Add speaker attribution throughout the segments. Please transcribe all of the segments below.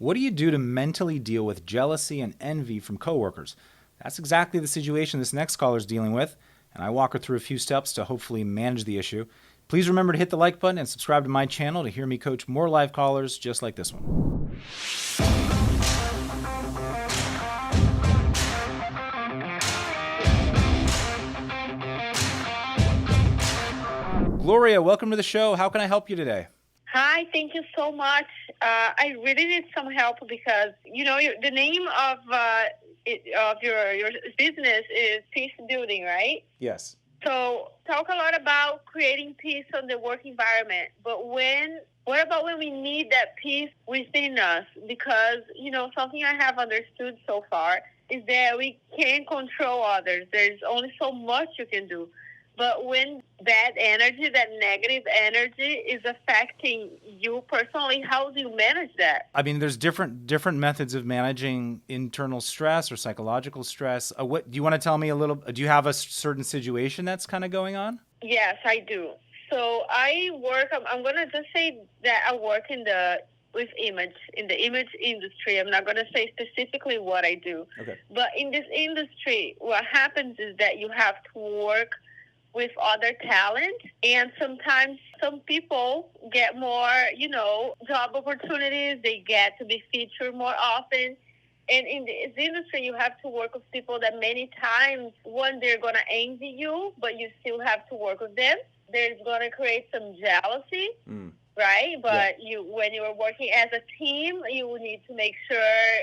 Speaker 1: What do you do to mentally deal with jealousy and envy from coworkers? That's exactly the situation this next caller is dealing with, and I walk her through a few steps to hopefully manage the issue. Please remember to hit the like button and subscribe to my channel to hear me coach more live callers just like this one. Gloria, welcome to the show. How can I help you today?
Speaker 2: Hi, thank you so much. I really need some help because, the name of your business is Peacebuilding, right?
Speaker 1: Yes.
Speaker 2: So talk a lot about creating peace on the work environment. But what about when we need that peace within us? Because, something I have understood so far is that we can't control others. There's only so much you can do. But when bad energy, that negative energy is affecting you personally, how do you manage that?
Speaker 1: I mean, there's different methods of managing internal stress or psychological stress. What do you want to tell me a little? Do you have a certain situation that's kind of going on?
Speaker 2: Yes, I do. So I work. I'm gonna just say that I work in the image industry. I'm not gonna say specifically what I do.
Speaker 1: Okay.
Speaker 2: But in this industry, what happens is that you have to work with other talent, and sometimes some people get more, job opportunities. They get to be featured more often. And in this industry, you have to work with people that many times, one, they're going to envy you, but you still have to work with them. There's going to create some jealousy. Right? But when you're working as a team, you need to make sure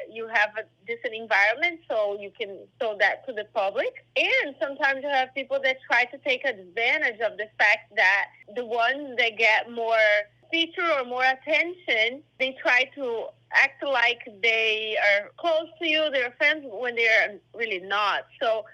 Speaker 2: you have a decent environment so you can show that to the public. And sometimes you have people that try to take advantage of the fact that the ones that get more feature or more attention, they try to act like they are close to you, they're friends, when they're really not. So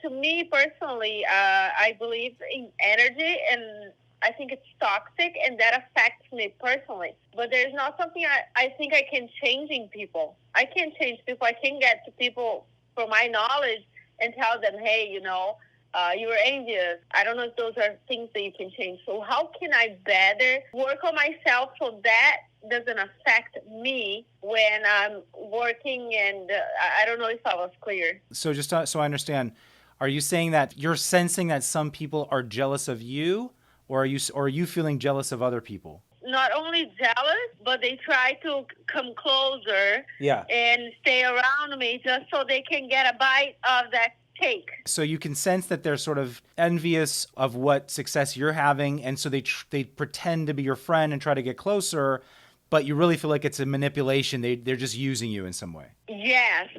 Speaker 2: to me personally, I believe in energy, and I think it's toxic, and that affects me personally. But there's not something I think I can change in people. I can't change people. I can get to people, from my knowledge, and tell them, hey, you were envious. I don't know if those are things that you can change. So how can I better work on myself so that doesn't affect me when I'm working? And I don't know if I was clear.
Speaker 1: So just so I understand, are you saying that you're sensing that some people are jealous of you? Or are you feeling jealous of other people?
Speaker 2: Not only jealous, but they try to come closer and stay around me just so they can get a bite of that cake.
Speaker 1: So you can sense that they're sort of envious of what success you're having, and so they pretend to be your friend and try to get closer, but you really feel like it's a manipulation. They're just using you in some way.
Speaker 2: Yes,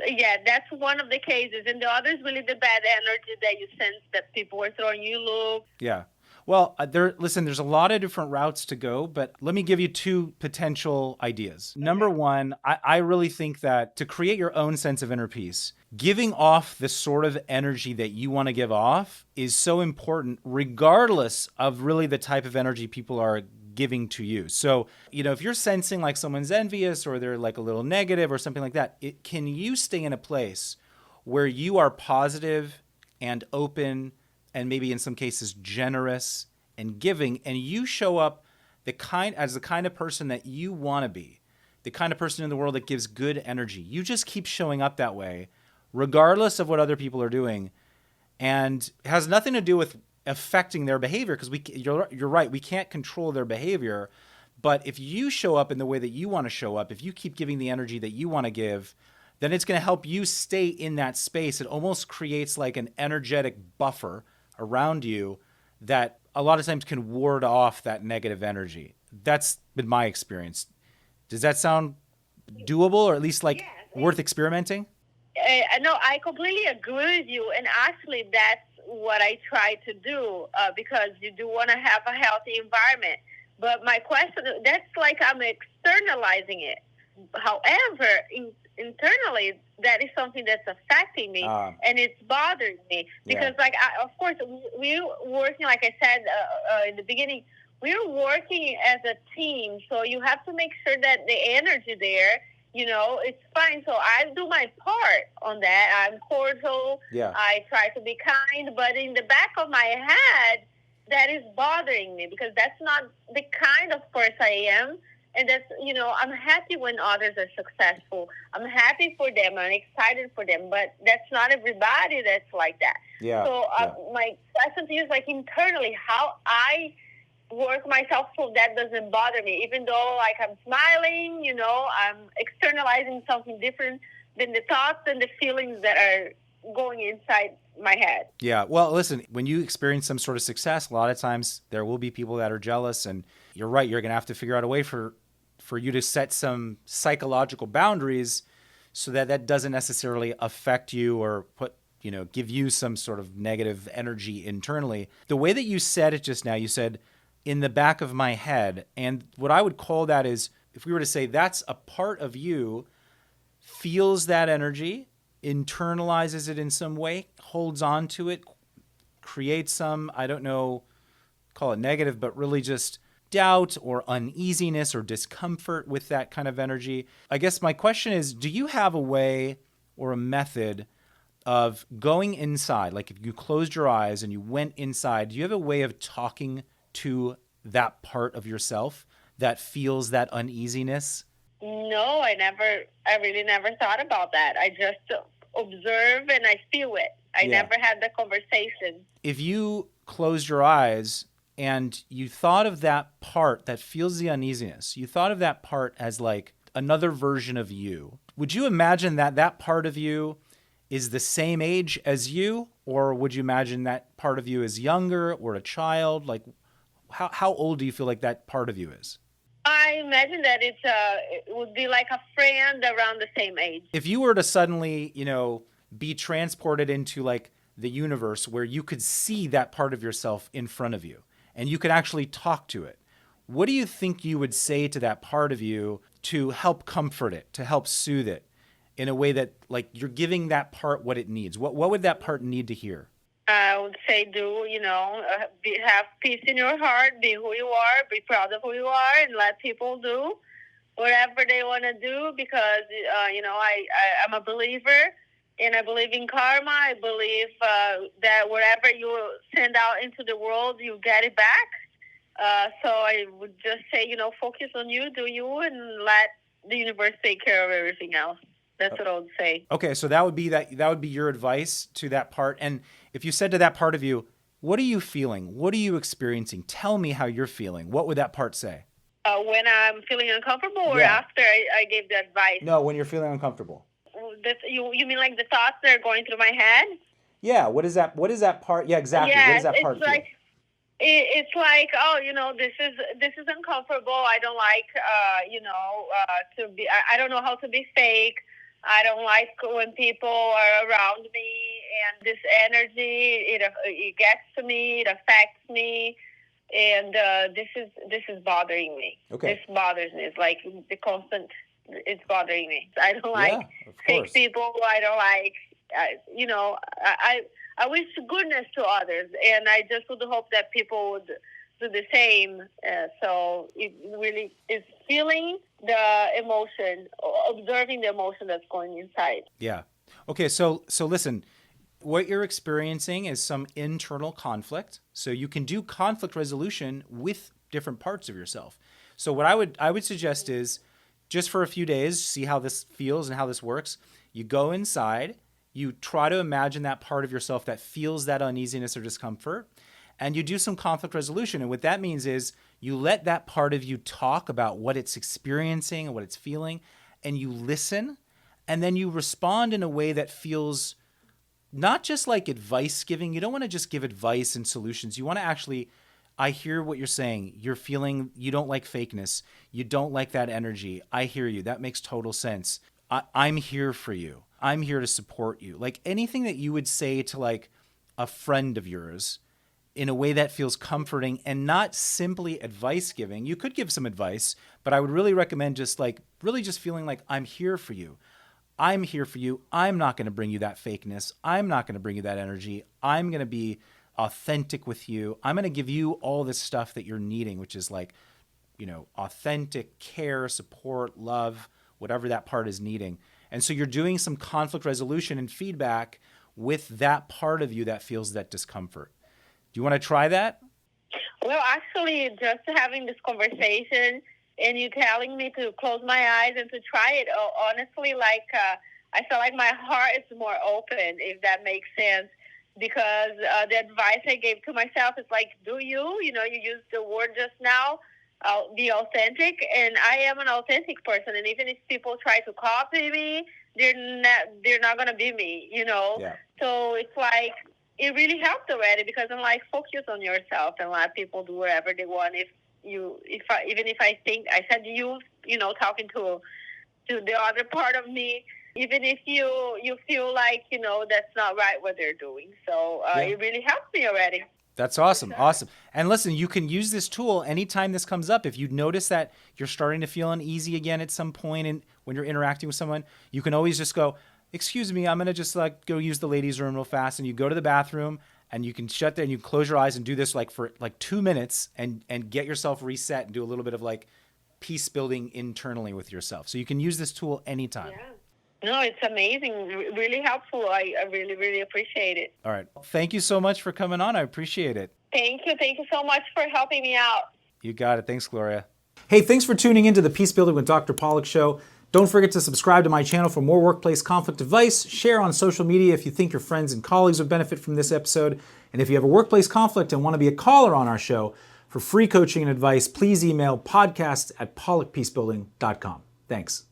Speaker 2: that's one of the cases. And the other is really the bad energy that you sense that people were throwing you look.
Speaker 1: Yeah. Well, there's a lot of different routes to go, but let me give you two potential ideas. Number one, I really think that to create your own sense of inner peace, giving off the sort of energy that you want to give off is so important, regardless of really the type of energy people are giving to you. So, if you're sensing like someone's envious or they're like a little negative or something like that, can you stay in a place where you are positive and open and maybe in some cases generous and giving, and you show up as the kind of person that you want to be, the kind of person in the world that gives good energy. You just keep showing up that way, regardless of what other people are doing, and it has nothing to do with affecting their behavior, because you're right, we can't control their behavior. But if you show up in the way that you want to show up, if you keep giving the energy that you want to give, then it's going to help you stay in that space. It almost creates like an energetic buffer around you that a lot of times can ward off that negative energy. That's been my experience. Does that sound doable, or at least worth experimenting?
Speaker 2: No, I completely agree with you. And actually, that's what I try to do because you do want to have a healthy environment. But my question, that's like I'm externalizing it. However, internally, that is something that's affecting me, and it's bothering me because, of course, we're working, like I said in the beginning, we're working as a team, so you have to make sure that the energy there, it's fine. So I do my part on that. I'm cordial. I try to be kind, but in the back of my head, that is bothering me because that's not the kind of person I am. And that's, I'm happy when others are successful. I'm happy for them. I'm excited for them. But that's not everybody that's like that.
Speaker 1: Yeah.
Speaker 2: So my question to you is like internally, how I work myself so that doesn't bother me. Even though like I'm smiling, I'm externalizing something different than the thoughts and the feelings that are going inside my head.
Speaker 1: Yeah. Well, listen, when you experience some sort of success, a lot of times there will be people that are jealous, and you're right. You're going to have to figure out a way for you to set some psychological boundaries so that that doesn't necessarily affect you or give you some sort of negative energy internally. The way that you said it just now, you said in the back of my head. And what I would call that is, if we were to say that's a part of you, feels that energy, internalizes it in some way, holds on to it, creates some, I don't know, call it negative, but really just doubt or uneasiness or discomfort with that kind of energy. I guess my question is, do you have a way or a method of going inside? Like if you closed your eyes and you went inside, do you have a way of talking to that part of yourself that feels that uneasiness?
Speaker 2: No, I really never thought about that. I just observe and I feel it. I never had the conversation.
Speaker 1: If you closed your eyes and you thought of that part that feels the uneasiness, you thought of that part as like another version of you, would you imagine that that part of you is the same age as you? Or would you imagine that part of you is younger or a child? Like how old do you feel like that part of you is?
Speaker 2: I imagine that it would be like a friend around the same age.
Speaker 1: If you were to suddenly, be transported into like the universe where you could see that part of yourself in front of you and you could actually talk to it, what do you think you would say to that part of you to help comfort it, to help soothe it in a way that like you're giving that part what it needs? What would that part need to hear?
Speaker 2: I would say have peace in your heart, be who you are, be proud of who you are, and let people do whatever they want to do because, I'm a believer, and I believe in karma. I believe that whatever you send out into the world, you get it back. So I would just say, focus on you, do you, and let the universe take care of everything else. That's what I would say.
Speaker 1: Okay, so that would be your advice to that part. And if you said to that part of you, what are you feeling? What are you experiencing? Tell me how you're feeling. What would that part say?
Speaker 2: When I'm feeling uncomfortable or after I gave the advice?
Speaker 1: No, when you're feeling uncomfortable.
Speaker 2: You mean like the thoughts that are going through my head?
Speaker 1: Yeah, what is that part? Yeah, exactly.
Speaker 2: Yeah,
Speaker 1: what does that part feel?
Speaker 2: It's like, this is uncomfortable. I don't like, to be. I don't know how to be fake. I don't like when people are around me, and this energy it gets to me. It affects me, and this is bothering me.
Speaker 1: Okay.
Speaker 2: This bothers me. It's like the constant. It's bothering me. I don't like fake people. I don't like. I wish goodness to others, and I just would hope that people would do the same. So it really is feeling the emotion, observing the emotion that's going inside.
Speaker 1: Yeah. Okay. So listen, what you're experiencing is some internal conflict. So you can do conflict resolution with different parts of yourself. So what I would suggest is just for a few days, see how this feels and how this works. You go inside. You try to imagine that part of yourself that feels that uneasiness or discomfort, and you do some conflict resolution. And what that means is you let that part of you talk about what it's experiencing and what it's feeling, and you listen, and then you respond in a way that feels not just like advice giving. You don't want to just give advice and solutions. You want to actually, I hear what you're saying. You're feeling you don't like fakeness. You don't like that energy. I hear you. That makes total sense. I'm here for you. I'm here to support you. Like anything that you would say to like a friend of yours in a way that feels comforting and not simply advice giving. You could give some advice, but I would really recommend just feeling like I'm here for you. I'm here for you. I'm not going to bring you that fakeness. I'm not going to bring you that energy. I'm going to be authentic with you. I'm going to give you all this stuff that you're needing, which is like, authentic care, support, love, whatever that part is needing. And so you're doing some conflict resolution and feedback with that part of you that feels that discomfort. Do you want to try that?
Speaker 2: Well, actually, just having this conversation and you telling me to close my eyes and to try it. Oh, honestly, like I feel like my heart is more open, if that makes sense. Because the advice I gave to myself is like, you used the word just now, be authentic, and I am an authentic person. And even if people try to copy me, they're not gonna be me,
Speaker 1: Yeah.
Speaker 2: So it's like it really helped already, because I'm like, focus on yourself and let people do whatever they want. Even if I think I said talking to the other part of me, even if you feel like that's not right what they're doing. So it really helped me already.
Speaker 1: That's awesome. Awesome. And listen, you can use this tool anytime this comes up. If you notice that you're starting to feel uneasy again at some point, and when you're interacting with someone, you can always just go, excuse me, I'm going to just go use the ladies' room real fast. And you go to the bathroom and you can shut there and you close your eyes and do this for 2 minutes and get yourself reset and do a little bit of peace building internally with yourself. So you can use this tool anytime.
Speaker 2: Yeah. No, it's amazing. Really helpful. I really, really appreciate it.
Speaker 1: All right. Thank you so much for coming on. I appreciate it.
Speaker 2: Thank you. Thank you so much for helping me out.
Speaker 1: You got it. Thanks, Gloria. Hey, thanks for tuning into the Peacebuilding with Dr. Pollack show. Don't forget to subscribe to my channel for more workplace conflict advice. Share on social media if you think your friends and colleagues would benefit from this episode. And if you have a workplace conflict and want to be a caller on our show for free coaching and advice, please email podcast@pollackpeacebuilding.com. Thanks.